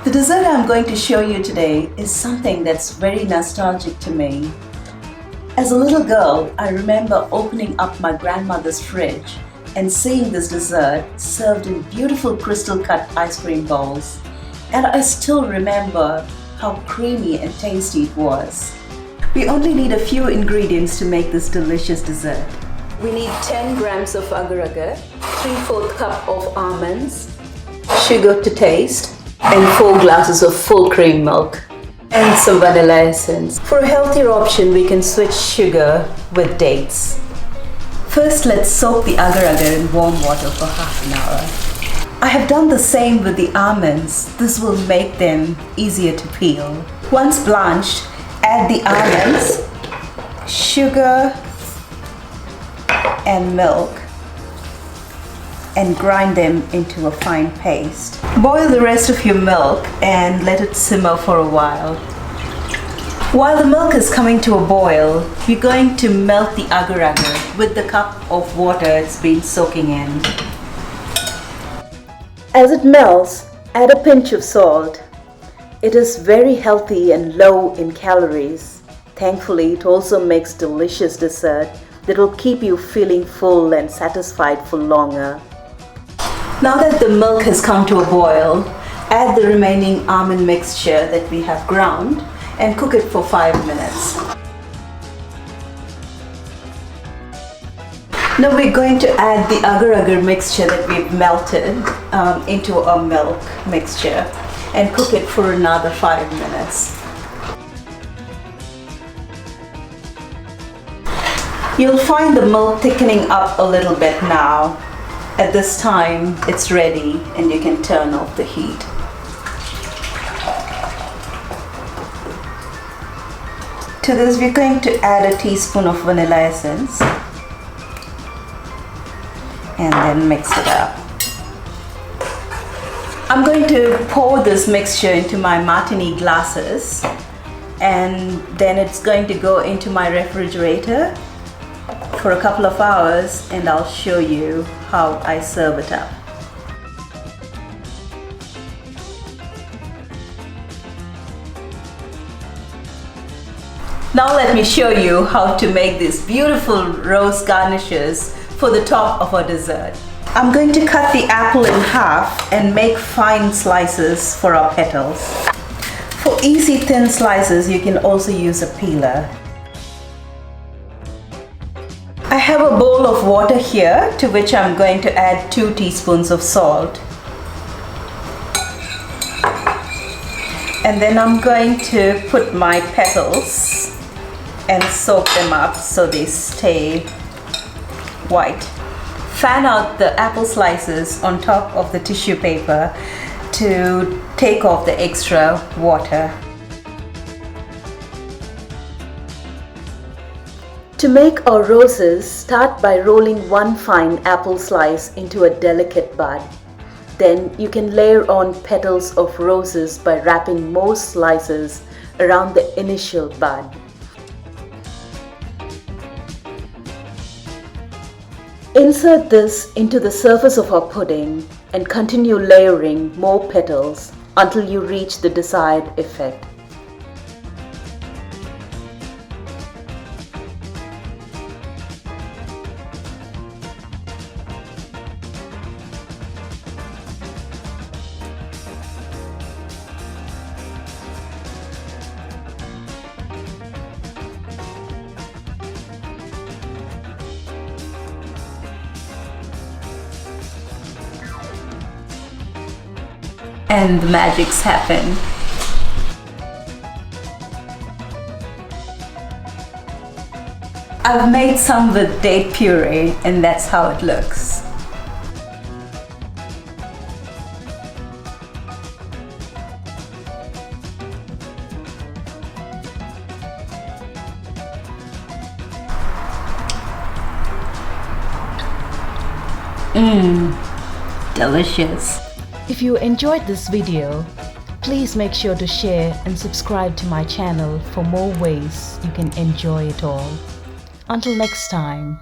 The dessert I'm going to show you today is something that's very nostalgic to me. As a little girl, I remember opening up my grandmother's fridge and seeing this dessert served in beautiful crystal-cut ice cream bowls. And I still remember how creamy and tasty it was. We only need a few ingredients to make this delicious dessert. We need 10 grams of Agar Agar, 3/4 cup of almonds, sugar to taste, and 4 glasses of full cream milk, and some vanilla essence. For a healthier option, we can switch sugar with dates. First, let's soak the Agar Agar in warm water for half an hour. I have done the same with the almonds. This will make them easier to peel. Once blanched, add the almonds, sugar, and milk, and grind them into a fine paste. Boil the rest of your milk and let it simmer for a while. While the milk is coming to a boil, we're going to melt the Agar Agar with the cup of water it's been soaking in. As it melts, add a pinch of salt. It is very healthy and low in calories. Thankfully, it also makes delicious dessert that will keep you feeling full and satisfied for longer. Now that the milk has come to a boil, add the remaining almond mixture that we have ground and cook it for 5 minutes. Now we're going to add the Agar Agar mixture that we've melted into a milk mixture and cook it for another 5 minutes. You'll find the milk thickening up a little bit now. At this time, it's ready and you can turn off the heat. To this, we're going to add a teaspoon of vanilla essence and then mix it up. I'm going to pour this mixture into my martini glasses, and then it's going to go into my refrigerator for a couple of hours, and I'll show you how I serve it up. Now let me show you how to make these beautiful rose garnishes for the top of our dessert. I'm going to cut the apple in half and make fine slices for our petals. For easy thin slices, you can also use a peeler. I have a bowl of water here, to which I'm going to add 2 teaspoons of salt. And then I'm going to put my petals and soak them up so they stay white. Fan out the apple slices on top of the tissue paper to take off the extra water. To make our roses, start by rolling 1 fine apple slice into a delicate bud. Then you can layer on petals of roses by wrapping more slices around the initial bud. Insert this into the surface of our pudding and continue layering more petals until you reach the desired effect. And the magics happen. I've made some with date puree, and that's how it looks. Delicious. If you enjoyed this video, please make sure to share and subscribe to my channel for more ways you can enjoy it all. Until next time.